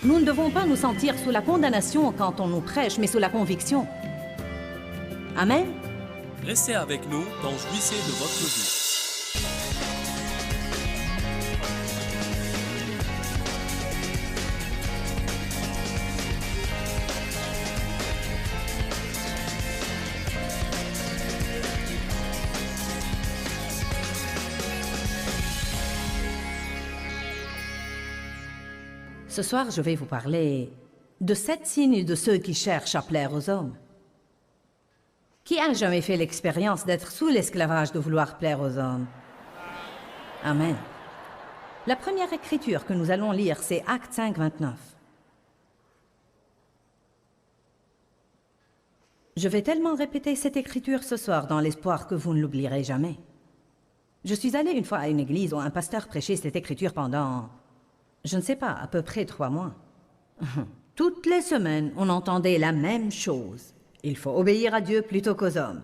Nous ne devons pas nous sentir sous la condamnation quand on nous prêche, mais sous la conviction. Amen. Restez avec nous dans Jouissez de votre vie. Ce soir, je vais vous parler de 7 signes de ceux qui cherchent à plaire aux hommes. Qui a jamais fait l'expérience d'être sous l'esclavage de vouloir plaire aux hommes? Amen. La première écriture que nous allons lire, c'est Actes 5, 29. Je vais tellement répéter cette écriture ce soir dans l'espoir que vous ne l'oublierez jamais. Je suis allée une fois à une église où un pasteur prêchait cette écriture pendant, je ne sais pas, à peu près 3 mois. Toutes les semaines, on entendait la même chose. Il faut obéir à Dieu plutôt qu'aux hommes.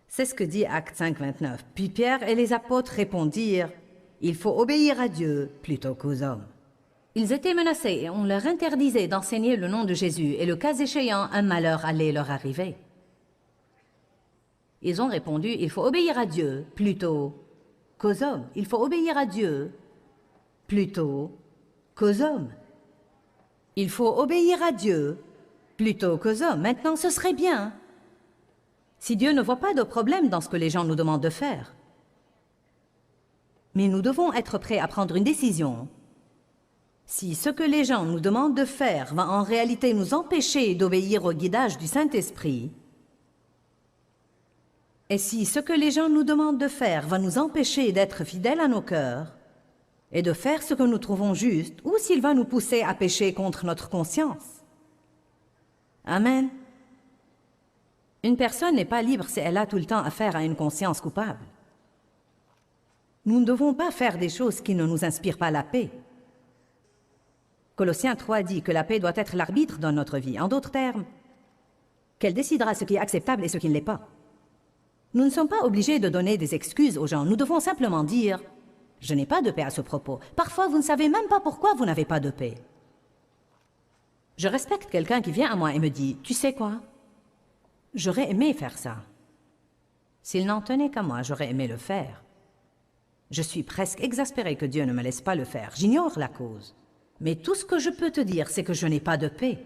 C'est ce que dit Actes 5, 29. Puis Pierre et les apôtres répondirent, « Il faut obéir à Dieu plutôt qu'aux hommes. » Ils étaient menacés et on leur interdisait d'enseigner le nom de Jésus, et le cas échéant, un malheur allait leur arriver. Ils ont répondu, « Il faut obéir à Dieu plutôt qu'aux hommes. Il faut obéir à Dieu plutôt qu'aux hommes. Il faut obéir à Dieu plutôt qu'aux hommes. » Maintenant, ce serait bien si Dieu ne voit pas de problème dans ce que les gens nous demandent de faire. Mais nous devons être prêts à prendre une décision. Si ce que les gens nous demandent de faire va en réalité nous empêcher d'obéir au guidage du Saint-Esprit, et si ce que les gens nous demandent de faire va nous empêcher d'être fidèles à nos cœurs et de faire ce que nous trouvons juste, ou s'il va nous pousser à pécher contre notre conscience. Amen. Une personne n'est pas libre si elle a tout le temps affaire à une conscience coupable. Nous ne devons pas faire des choses qui ne nous inspirent pas la paix. Colossiens 3 dit que la paix doit être l'arbitre dans notre vie. En d'autres termes, qu'elle décidera ce qui est acceptable et ce qui ne l'est pas. Nous ne sommes pas obligés de donner des excuses aux gens. Nous devons simplement dire « Je n'ai pas de paix à ce propos. » Parfois, vous ne savez même pas pourquoi vous n'avez pas de paix. Je respecte quelqu'un qui vient à moi et me dit « Tu sais quoi? J'aurais aimé faire ça. » S'il n'en tenait qu'à moi, j'aurais aimé le faire. Je suis presque exaspérée que Dieu ne me laisse pas le faire. J'ignore la cause. Mais tout ce que je peux te dire, c'est que je n'ai pas de paix.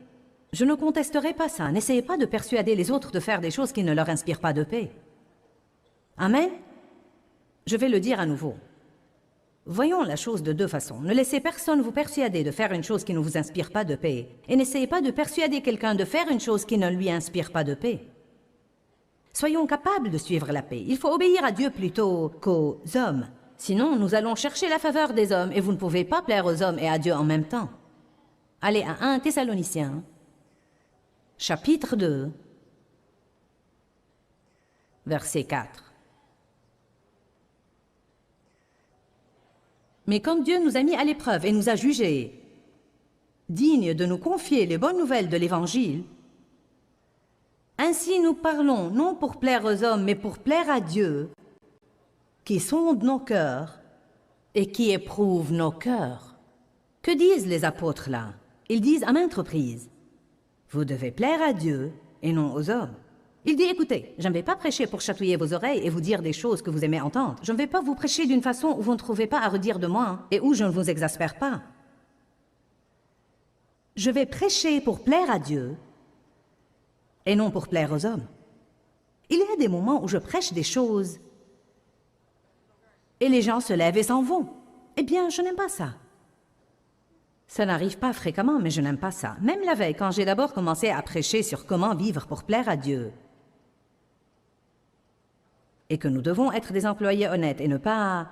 Je ne contesterai pas ça. N'essayez pas de persuader les autres de faire des choses qui ne leur inspirent pas de paix. Amen? Je vais le dire à nouveau. Voyons la chose de 2 façons. Ne laissez personne vous persuader de faire une chose qui ne vous inspire pas de paix. Et n'essayez pas de persuader quelqu'un de faire une chose qui ne lui inspire pas de paix. Soyons capables de suivre la paix. Il faut obéir à Dieu plutôt qu'aux hommes. Sinon, nous allons chercher la faveur des hommes et vous ne pouvez pas plaire aux hommes et à Dieu en même temps. Allez à 1 Thessaloniciens, chapitre 2, verset 4. Mais comme Dieu nous a mis à l'épreuve et nous a jugés dignes de nous confier les bonnes nouvelles de l'Évangile, ainsi nous parlons non pour plaire aux hommes, mais pour plaire à Dieu, qui sonde nos cœurs et qui éprouve nos cœurs. Que disent les apôtres là? Ils disent à maintes reprises, « Vous devez plaire à Dieu et non aux hommes. » Il dit, « Écoutez, je ne vais pas prêcher pour chatouiller vos oreilles et vous dire des choses que vous aimez entendre. Je ne vais pas vous prêcher d'une façon où vous ne trouvez pas à redire de moi et où je ne vous exaspère pas. Je vais prêcher pour plaire à Dieu et non pour plaire aux hommes. » Il y a des moments où je prêche des choses et les gens se lèvent et s'en vont. Eh bien, je n'aime pas ça. Ça n'arrive pas fréquemment, mais je n'aime pas ça. Même la veille, quand j'ai d'abord commencé à prêcher sur comment vivre pour plaire à Dieu, et que nous devons être des employés honnêtes et ne pas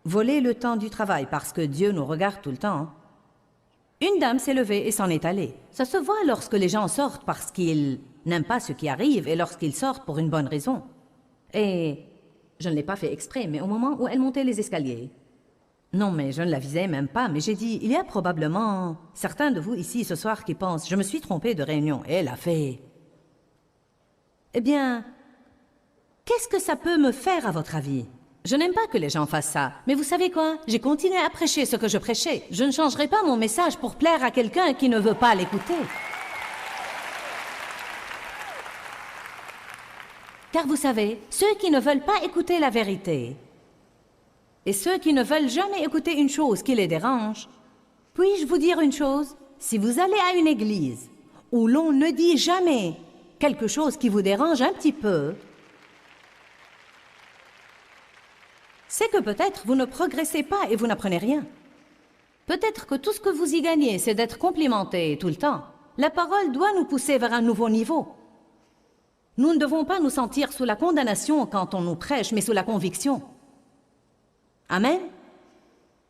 voler le temps du travail parce que Dieu nous regarde tout le temps, une dame s'est levée et s'en est allée. Ça se voit lorsque les gens sortent parce qu'ils n'aiment pas ce qui arrive et lorsqu'ils sortent pour une bonne raison. Et je ne l'ai pas fait exprès, mais au moment où elle montait les escaliers, non, mais je ne la visais même pas, mais j'ai dit, il y a probablement certains de vous ici ce soir qui pensent, je me suis trompée de réunion. Et elle a fait, eh bien, qu'est-ce que ça peut me faire à votre avis? Je n'aime pas que les gens fassent ça, mais vous savez quoi? J'ai continué à prêcher ce que je prêchais. Je ne changerai pas mon message pour plaire à quelqu'un qui ne veut pas l'écouter. Car vous savez, ceux qui ne veulent pas écouter la vérité et ceux qui ne veulent jamais écouter une chose qui les dérange, puis-je vous dire une chose? Si vous allez à une église où l'on ne dit jamais quelque chose qui vous dérange un petit peu, c'est que peut-être vous ne progressez pas et vous n'apprenez rien. Peut-être que tout ce que vous y gagnez, c'est d'être complimenté tout le temps. La parole doit nous pousser vers un nouveau niveau. Nous ne devons pas nous sentir sous la condamnation quand on nous prêche, mais sous la conviction. Amen?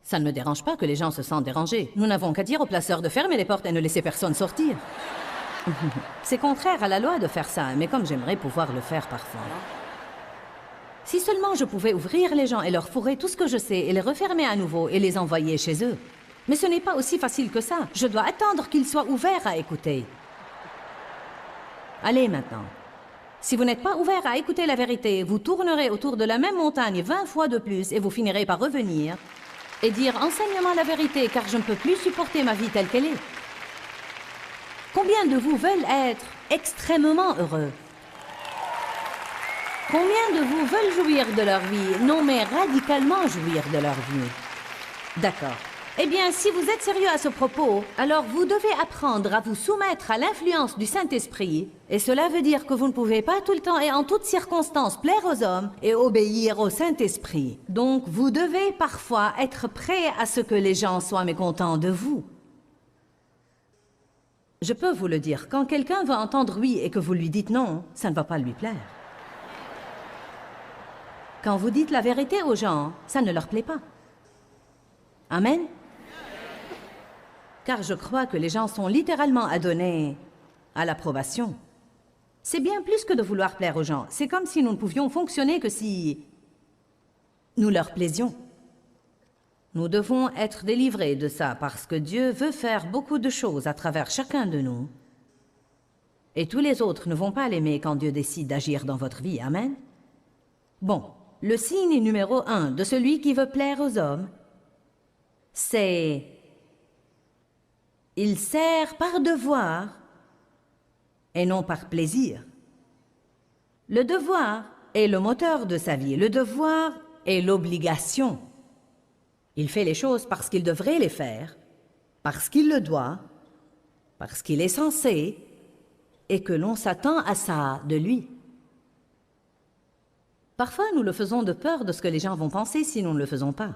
Ça ne me dérange pas que les gens se sentent dérangés. Nous n'avons qu'à dire aux placeurs de fermer les portes et ne laisser personne sortir. C'est contraire à la loi de faire ça, mais comme j'aimerais pouvoir le faire parfois. Si seulement je pouvais ouvrir les gens et leur fourrer tout ce que je sais et les refermer à nouveau et les envoyer chez eux. Mais ce n'est pas aussi facile que ça. Je dois attendre qu'ils soient ouverts à écouter. Allez maintenant. Si vous n'êtes pas ouvert à écouter la vérité, vous tournerez autour de la même montagne 20 fois de plus et vous finirez par revenir et dire « Enseigne-moi la vérité, car je ne peux plus supporter ma vie telle qu'elle est. » Combien de vous veulent être extrêmement heureux? Combien de vous veulent jouir de leur vie? Non, mais radicalement jouir de leur vie. D'accord. Eh bien, si vous êtes sérieux à ce propos, alors vous devez apprendre à vous soumettre à l'influence du Saint-Esprit. Et cela veut dire que vous ne pouvez pas tout le temps et en toutes circonstances plaire aux hommes et obéir au Saint-Esprit. Donc, vous devez parfois être prêt à ce que les gens soient mécontents de vous. Je peux vous le dire, quand quelqu'un va entendre oui et que vous lui dites non, ça ne va pas lui plaire. Quand vous dites la vérité aux gens, ça ne leur plaît pas. Amen? Car je crois que les gens sont littéralement adonnés à l'approbation. C'est bien plus que de vouloir plaire aux gens. C'est comme si nous ne pouvions fonctionner que si nous leur plaisions. Nous devons être délivrés de ça parce que Dieu veut faire beaucoup de choses à travers chacun de nous. Et tous les autres ne vont pas l'aimer quand Dieu décide d'agir dans votre vie. Amen? Bon, le signe numéro 1 de celui qui veut plaire aux hommes, c'est il sert par devoir et non par plaisir. Le devoir est le moteur de sa vie. Le devoir est l'obligation. Il fait les choses parce qu'il devrait les faire, parce qu'il le doit, parce qu'il est censé et que l'on s'attend à ça de lui. Parfois, nous le faisons de peur de ce que les gens vont penser si nous ne le faisons pas.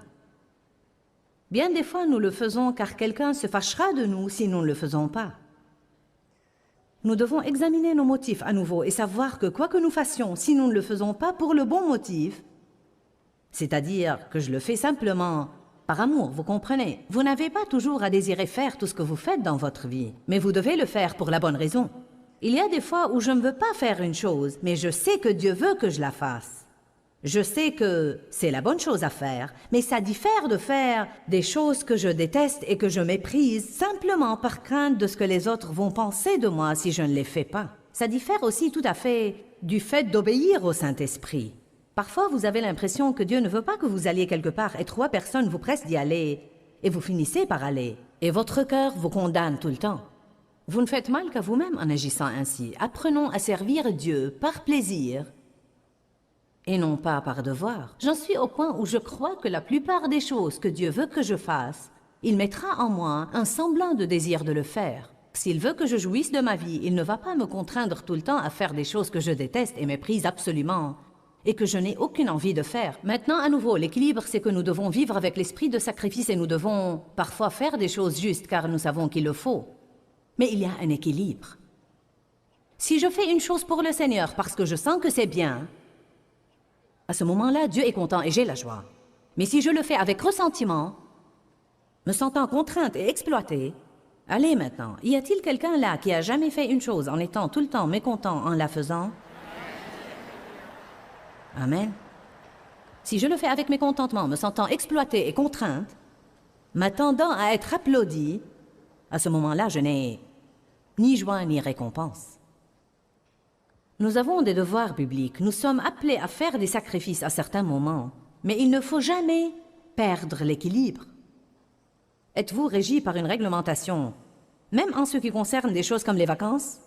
Bien des fois, nous le faisons car quelqu'un se fâchera de nous si nous ne le faisons pas. Nous devons examiner nos motifs à nouveau et savoir que quoi que nous fassions, si nous ne le faisons pas pour le bon motif, c'est-à-dire que je le fais simplement par amour, vous comprenez, vous n'avez pas toujours à désirer faire tout ce que vous faites dans votre vie, mais vous devez le faire pour la bonne raison. Il y a des fois où je ne veux pas faire une chose, mais je sais que Dieu veut que je la fasse. Je sais que c'est la bonne chose à faire, mais ça diffère de faire des choses que je déteste et que je méprise simplement par crainte de ce que les autres vont penser de moi si je ne les fais pas. Ça diffère aussi tout à fait du fait d'obéir au Saint-Esprit. Parfois, vous avez l'impression que Dieu ne veut pas que vous alliez quelque part et 3 personnes vous pressent d'y aller et vous finissez par aller. Et votre cœur vous condamne tout le temps. Vous ne faites mal qu'à vous-même en agissant ainsi. Apprenons à servir Dieu par plaisir et non pas par devoir. J'en suis au point où je crois que la plupart des choses que Dieu veut que je fasse, il mettra en moi un semblant de désir de le faire. S'il veut que je jouisse de ma vie, il ne va pas me contraindre tout le temps à faire des choses que je déteste et méprise absolument et que je n'ai aucune envie de faire. Maintenant, à nouveau, l'équilibre, c'est que nous devons vivre avec l'esprit de sacrifice et nous devons parfois faire des choses justes car nous savons qu'il le faut. Mais il y a un équilibre. Si je fais une chose pour le Seigneur parce que je sens que c'est bien, à ce moment-là, Dieu est content et j'ai la joie. Mais si je le fais avec ressentiment, me sentant contrainte et exploitée, allez maintenant, y a-t-il quelqu'un là qui a jamais fait une chose en étant tout le temps mécontent en la faisant? Amen. Si je le fais avec mécontentement, me sentant exploitée et contrainte, m'attendant à être applaudie, à ce moment-là, je n'ai ni joie ni récompense. Nous avons des devoirs bibliques. Nous sommes appelés à faire des sacrifices à certains moments. Mais il ne faut jamais perdre l'équilibre. Êtes-vous régi par une réglementation, même en ce qui concerne des choses comme les vacances?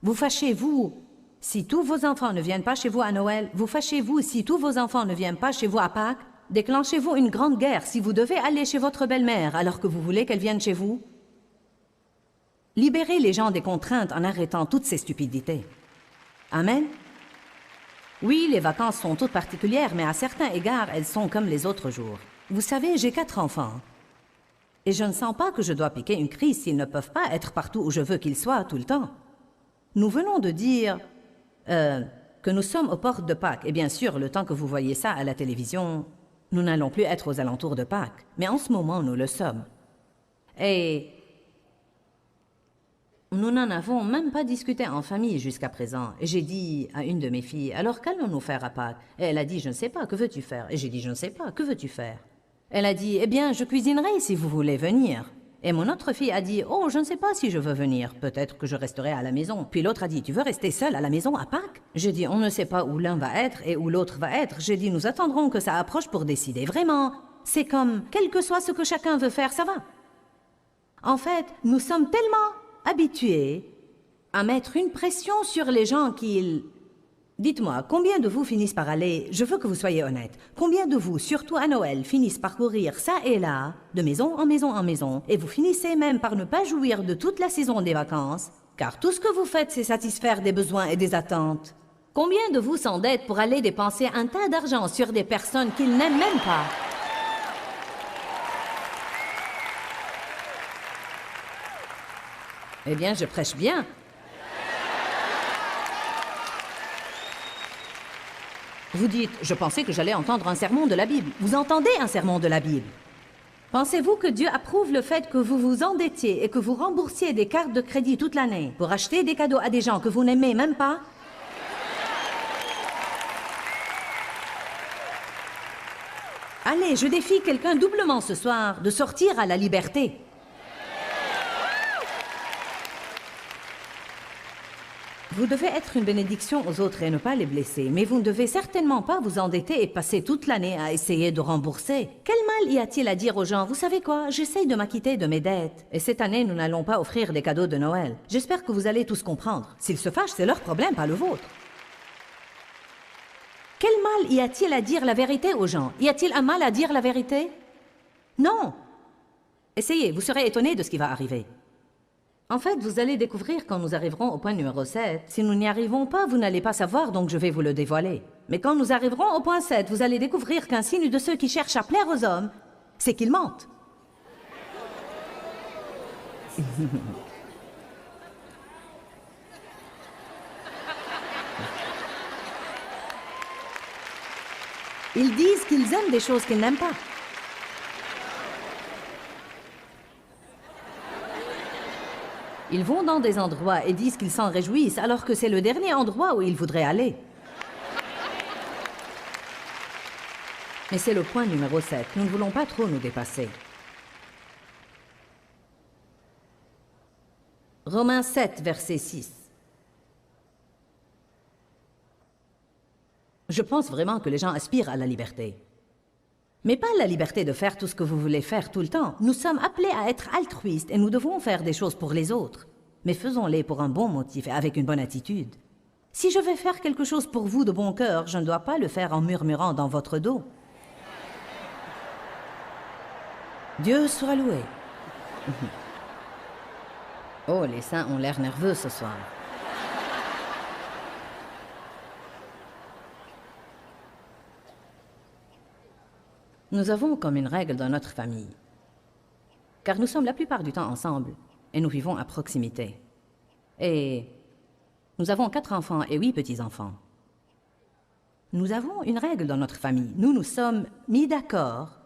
Vous fâchez-vous si tous vos enfants ne viennent pas chez vous à Noël? Vous fâchez-vous si tous vos enfants ne viennent pas chez vous à Pâques? Déclenchez-vous une grande guerre si vous devez aller chez votre belle-mère alors que vous voulez qu'elle vienne chez vous? Libérez les gens des contraintes en arrêtant toutes ces stupidités. Amen? Oui, les vacances sont toutes particulières, mais à certains égards, elles sont comme les autres jours. Vous savez, j'ai 4 enfants. Et je ne sens pas que je dois piquer une crise s'ils ne peuvent pas être partout où je veux qu'ils soient tout le temps. Nous venons de dire que nous sommes aux portes de Pâques. Et bien sûr, le temps que vous voyez ça à la télévision, nous n'allons plus être aux alentours de Pâques. Mais en ce moment, nous le sommes. Et nous n'en avons même pas discuté en famille jusqu'à présent. Et j'ai dit à une de mes filles, « Alors qu'allons-nous faire à Pâques ?» Et elle a dit, « Je ne sais pas, que veux-tu faire ?» Et j'ai dit, « Je ne sais pas, que veux-tu faire ?» Elle a dit, « Eh bien, je cuisinerai si vous voulez venir. » Et mon autre fille a dit, « Oh, je ne sais pas si je veux venir. Peut-être que je resterai à la maison. » Puis l'autre a dit, « Tu veux rester seule à la maison à Pâques ?» J'ai dit, « On ne sait pas où l'un va être et où l'autre va être. » J'ai dit, « Nous attendrons que ça approche pour décider. Vraiment, c'est comme, quel que soit ce que chacun veut faire, ça va. » En fait, nous sommes tellement habitués à mettre une pression sur les gens qu'ils... Dites-moi, combien de vous finissent par aller, je veux que vous soyez honnête, combien de vous, surtout à Noël, finissent par courir ça et là, de maison en maison en maison, et vous finissez même par ne pas jouir de toute la saison des vacances, car tout ce que vous faites, c'est satisfaire des besoins et des attentes. Combien de vous s'endettent pour aller dépenser un tas d'argent sur des personnes qu'ils n'aiment même pas? Eh bien, je prêche bien. Vous dites, je pensais que j'allais entendre un sermon de la Bible. Vous entendez un sermon de la Bible? Pensez-vous que Dieu approuve le fait que vous vous endettiez et que vous remboursiez des cartes de crédit toute l'année pour acheter des cadeaux à des gens que vous n'aimez même pas? Allez, je défie quelqu'un doublement ce soir de sortir à la liberté. Vous devez être une bénédiction aux autres et ne pas les blesser, mais vous ne devez certainement pas vous endetter et passer toute l'année à essayer de rembourser. Quel mal y a-t-il à dire aux gens, vous savez quoi, j'essaye de m'acquitter de mes dettes. Et cette année, nous n'allons pas offrir des cadeaux de Noël. J'espère que vous allez tous comprendre. S'ils se fâchent, c'est leur problème, pas le vôtre. Quel mal y a-t-il à dire la vérité aux gens? Y a-t-il un mal à dire la vérité? Non. Essayez, vous serez étonnés de ce qui va arriver. En fait, vous allez découvrir quand nous arriverons au point numéro 7. Si nous n'y arrivons pas, vous n'allez pas savoir, donc je vais vous le dévoiler. Mais quand nous arriverons au point 7, vous allez découvrir qu'un signe de ceux qui cherchent à plaire aux hommes, c'est qu'ils mentent. Ils disent qu'ils aiment des choses qu'ils n'aiment pas. Ils vont dans des endroits et disent qu'ils s'en réjouissent, alors que c'est le dernier endroit où ils voudraient aller. Mais c'est le point numéro 7. Nous ne voulons pas trop nous dépasser. Romains 7, verset 6. Je pense vraiment que les gens aspirent à la liberté. Mais pas la liberté de faire tout ce que vous voulez faire tout le temps. Nous sommes appelés à être altruistes et nous devons faire des choses pour les autres. Mais faisons-les pour un bon motif et avec une bonne attitude. Si je vais faire quelque chose pour vous de bon cœur, je ne dois pas le faire en murmurant dans votre dos. Dieu soit loué. Oh, les saints ont l'air nerveux ce soir. Nous avons comme une règle dans notre famille, car nous sommes la plupart du temps ensemble et nous vivons à proximité. Et nous avons 4 enfants et 8 petits-enfants. Nous avons une règle dans notre famille. Nous nous sommes mis d'accord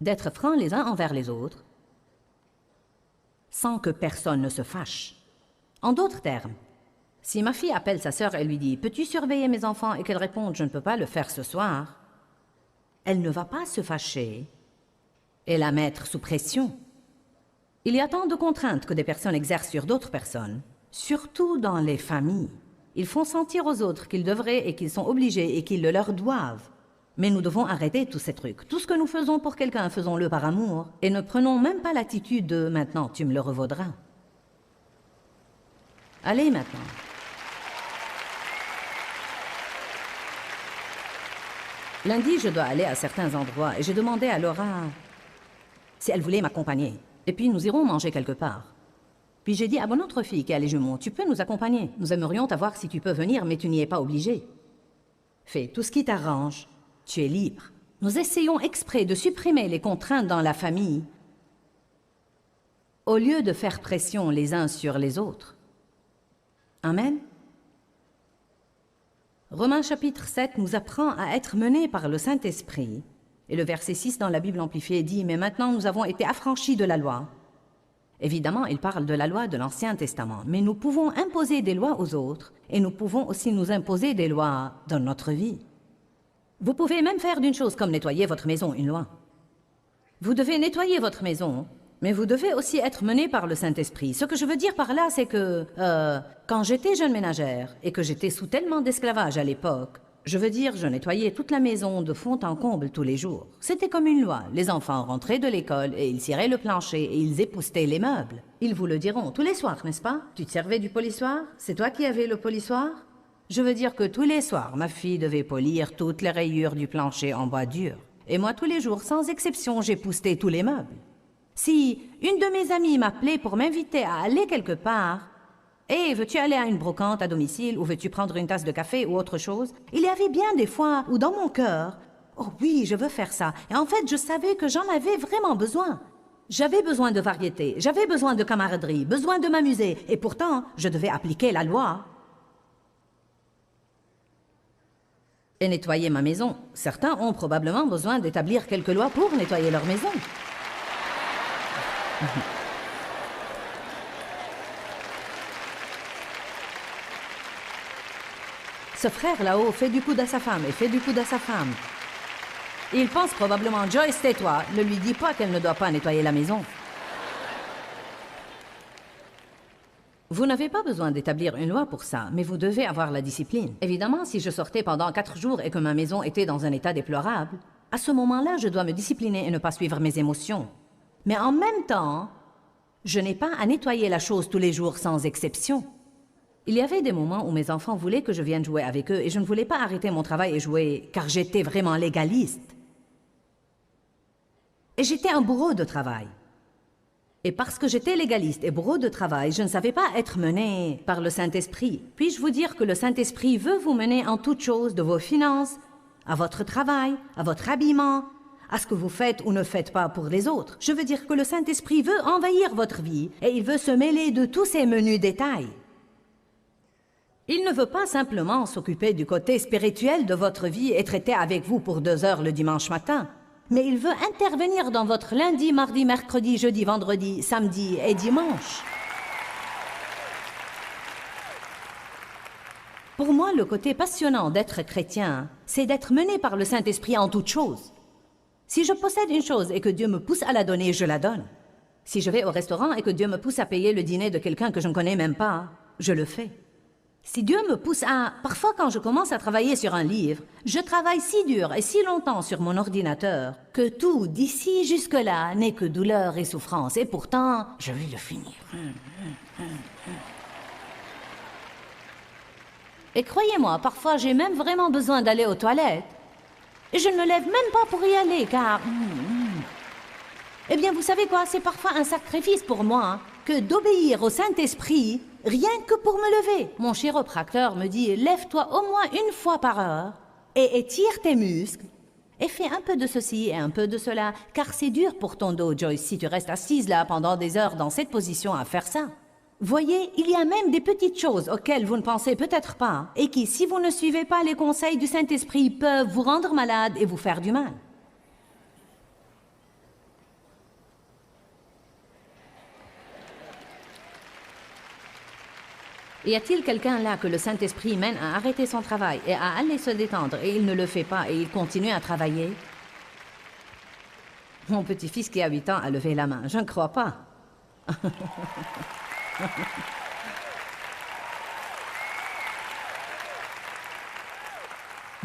d'être francs les uns envers les autres sans que personne ne se fâche. En d'autres termes, si ma fille appelle sa sœur et lui dit « Peux-tu surveiller mes enfants ?» et qu'elle réponde « Je ne peux pas le faire ce soir », elle ne va pas se fâcher et la mettre sous pression. Il y a tant de contraintes que des personnes exercent sur d'autres personnes, surtout dans les familles. Ils font sentir aux autres qu'ils devraient et qu'ils sont obligés et qu'ils le leur doivent. Mais nous devons arrêter tous ces trucs. Tout ce que nous faisons pour quelqu'un, faisons-le par amour. Et ne prenons même pas l'attitude de « maintenant, tu me le revaudras ». Allez maintenant. Lundi, je dois aller à certains endroits et j'ai demandé à Laura si elle voulait m'accompagner. Et puis nous irons manger quelque part. Puis j'ai dit à mon autre fille qui a les jumeaux, tu peux nous accompagner. Nous aimerions t'avoir si tu peux venir, mais tu n'y es pas obligé. Fais tout ce qui t'arrange. Tu es libre. Nous essayons exprès de supprimer les contraintes dans la famille au lieu de faire pression les uns sur les autres. Amen. Romains chapitre 7 nous apprend à être menés par le Saint-Esprit. Et le verset 6 dans la Bible amplifiée dit « Mais maintenant nous avons été affranchis de la loi ». Évidemment, il parle de la loi de l'Ancien Testament, mais nous pouvons imposer des lois aux autres et nous pouvons aussi nous imposer des lois dans notre vie. Vous pouvez même faire d'une chose comme nettoyer votre maison une loi. Vous devez nettoyer votre maison, mais vous devez aussi être mené par le Saint-Esprit. Ce que je veux dire par là, c'est que quand j'étais jeune ménagère et que j'étais sous tellement d'esclavage à l'époque, je veux dire, je nettoyais toute la maison de fond en comble tous les jours. C'était comme une loi. Les enfants rentraient de l'école et ils ciraient le plancher et ils époussetaient les meubles. Ils vous le diront tous les soirs, n'est-ce pas? Tu te servais du polissoir? C'est toi qui avais le polissoir? Je veux dire que tous les soirs, ma fille devait polir toutes les rayures du plancher en bois dur. Et moi, tous les jours, sans exception, j'époussetais tous les meubles. Si une de mes amies m'appelait pour m'inviter à aller quelque part, « Hey, veux-tu aller à une brocante à domicile ou veux-tu prendre une tasse de café ou autre chose ?» Il y avait bien des fois où dans mon cœur, « Oh oui, je veux faire ça. » Et en fait, je savais que j'en avais vraiment besoin. J'avais besoin de variété, j'avais besoin de camaraderie, besoin de m'amuser. Et pourtant, je devais appliquer la loi. Et nettoyer ma maison. Certains ont probablement besoin d'établir quelques lois pour nettoyer leur maison. Ce frère là-haut fait du coude à sa femme et fait du coude à sa femme. Il pense probablement, Joyce, tais-toi, ne lui dis pas qu'elle ne doit pas nettoyer la maison. Vous n'avez pas besoin d'établir une loi pour ça, mais vous devez avoir la discipline. Évidemment, si je sortais pendant 4 jours et que ma maison était dans un état déplorable, à ce moment-là, je dois me discipliner et ne pas suivre mes émotions. Mais en même temps, je n'ai pas à nettoyer la chose tous les jours sans exception. Il y avait des moments où mes enfants voulaient que je vienne jouer avec eux et je ne voulais pas arrêter mon travail et jouer car j'étais vraiment légaliste. Et j'étais un bourreau de travail. Et parce que j'étais légaliste et bourreau de travail, je ne savais pas être menée par le Saint-Esprit. Puis-je vous dire que le Saint-Esprit veut vous mener en toutes choses, de vos finances, à votre travail, à votre habillement, à ce que vous faites ou ne faites pas pour les autres. Je veux dire que le Saint-Esprit veut envahir votre vie et il veut se mêler de tous ces menus détails. Il ne veut pas simplement s'occuper du côté spirituel de votre vie et traiter avec vous pour 2 heures le dimanche matin, mais il veut intervenir dans votre lundi, mardi, mercredi, jeudi, vendredi, samedi et dimanche. Pour moi, le côté passionnant d'être chrétien, c'est d'être mené par le Saint-Esprit en toutes choses. Si je possède une chose et que Dieu me pousse à la donner, je la donne. Si je vais au restaurant et que Dieu me pousse à payer le dîner de quelqu'un que je ne connais même pas, je le fais. Si Dieu me pousse à... Parfois, quand je commence à travailler sur un livre, je travaille si dur et si longtemps sur mon ordinateur que tout, d'ici jusque-là, n'est que douleur et souffrance. Et pourtant, je vais le finir. Et croyez-moi, parfois, j'ai même vraiment besoin d'aller aux toilettes. Et je ne me lève même pas pour y aller, car... Eh bien, vous savez quoi? C'est parfois un sacrifice pour moi que d'obéir au Saint-Esprit, rien que pour me lever. Mon chiropracteur me dit, lève-toi au moins 1 fois par heure et étire tes muscles et fais un peu de ceci et un peu de cela, car c'est dur pour ton dos, Joyce, si tu restes assise là pendant des heures dans cette position à faire ça. Voyez, il y a même des petites choses auxquelles vous ne pensez peut-être pas et qui, si vous ne suivez pas les conseils du Saint-Esprit, peuvent vous rendre malade et vous faire du mal. Y a-t-il quelqu'un là que le Saint-Esprit mène à arrêter son travail et à aller se détendre et il ne le fait pas et il continue à travailler? Mon petit-fils qui a 8 ans a levé la main. Je ne crois pas.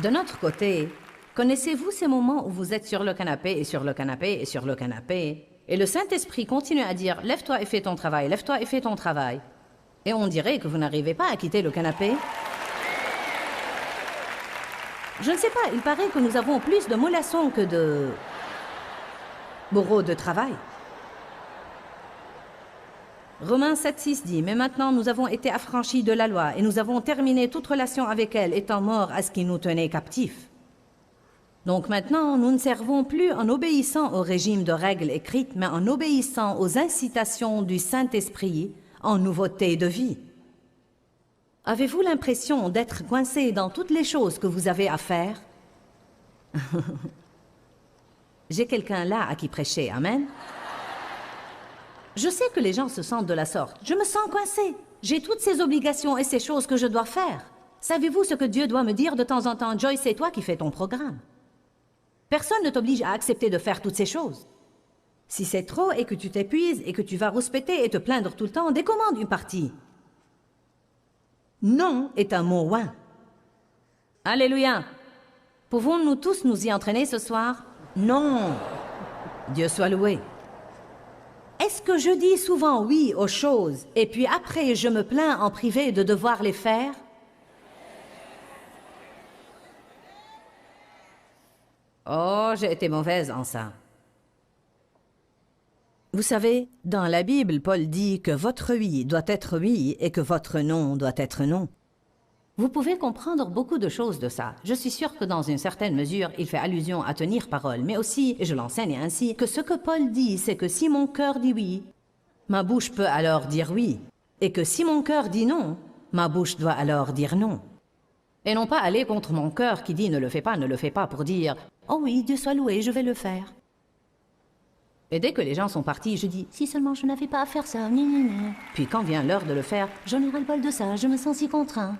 De notre côté, Connaissez-vous ces moments où vous êtes sur le canapé et sur le canapé et sur le canapé, et le Saint-Esprit continue à dire « Lève-toi et fais ton travail, lève-toi et fais ton travail ». Et on dirait que vous n'arrivez pas à quitter le canapé. Je ne sais pas, il paraît que nous avons plus de mollassons que de bourreaux de travail. Romains 7,6 dit « Mais maintenant nous avons été affranchis de la loi et nous avons terminé toute relation avec elle, étant morts à ce qui nous tenait captifs. » Donc maintenant, nous ne servons plus en obéissant au régime de règles écrites, mais en obéissant aux incitations du Saint-Esprit en nouveauté de vie. Avez-vous l'impression d'être coincé dans toutes les choses que vous avez à faire? J'ai quelqu'un là à qui prêcher, amen? Je sais que les gens se sentent de la sorte. Je me sens coincé. J'ai toutes ces obligations et ces choses que je dois faire. Savez-vous ce que Dieu doit me dire de temps en temps? Joyce, c'est toi qui fais ton programme. Personne ne t'oblige à accepter de faire toutes ces choses. Si c'est trop et que tu t'épuises et que tu vas rouspéter et te plaindre tout le temps, décommande une partie. Non est un mot ouin. Alléluia. Pouvons-nous tous nous y entraîner ce soir? Non. Dieu soit loué. Est-ce que je dis souvent oui aux choses et puis après je me plains en privé de devoir les faire? Oh, j'ai été mauvaise en ça. Vous savez, dans la Bible, Paul dit que votre oui doit être oui et que votre non doit être non. Vous pouvez comprendre beaucoup de choses de ça. Je suis sûre que dans une certaine mesure, il fait allusion à tenir parole, mais aussi, et je l'enseigne ainsi, que ce que Paul dit, c'est que si mon cœur dit oui, ma bouche peut alors dire oui, et que si mon cœur dit non, ma bouche doit alors dire non. Et non pas aller contre mon cœur qui dit ne le fais pas pour dire « Oh oui, Dieu soit loué, je vais le faire ». Et dès que les gens sont partis, je dis « Si seulement je n'avais pas à faire ça, ni. » Puis quand vient l'heure de le faire, j'en ai ras-le-bol de ça, je me sens si contraint.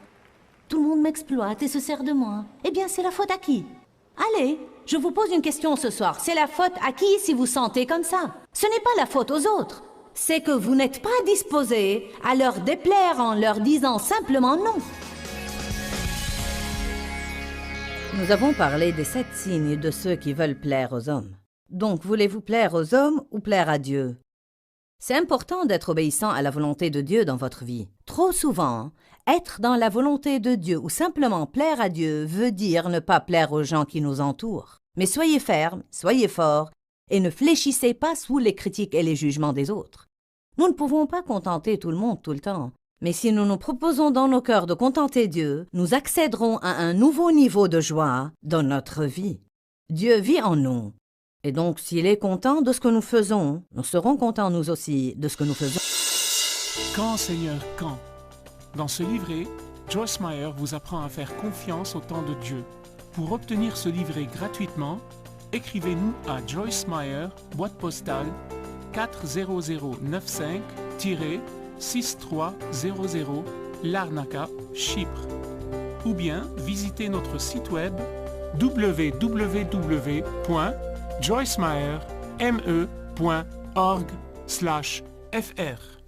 Tout le monde m'exploite et se sert de moi. Eh bien, c'est la faute à qui? Allez, je vous pose une question ce soir. C'est la faute à qui si vous sentez comme ça? Ce n'est pas la faute aux autres. C'est que vous n'êtes pas disposé à leur déplaire en leur disant simplement non. Nous avons parlé des 7 signes de ceux qui veulent plaire aux hommes. Donc, voulez-vous plaire aux hommes ou plaire à Dieu? C'est important d'être obéissant à la volonté de Dieu dans votre vie. Trop souvent, être dans la volonté de Dieu ou simplement plaire à Dieu veut dire ne pas plaire aux gens qui nous entourent. Mais soyez fermes, soyez forts et ne fléchissez pas sous les critiques et les jugements des autres. Nous ne pouvons pas contenter tout le monde tout le temps. Mais si nous nous proposons dans nos cœurs de contenter Dieu, nous accéderons à un nouveau niveau de joie dans notre vie. Dieu vit en nous. Et donc, s'il est content de ce que nous faisons, nous serons contents nous aussi de ce que nous faisons. Quand, Seigneur, quand? Dans ce livret, Joyce Meyer vous apprend à faire confiance au temps de Dieu. Pour obtenir ce livret gratuitement, écrivez-nous à Joyce Meyer, boîte postale 40095-6300 Larnaca, Chypre. Ou bien visitez notre site web www.joycemeyer.org/fr.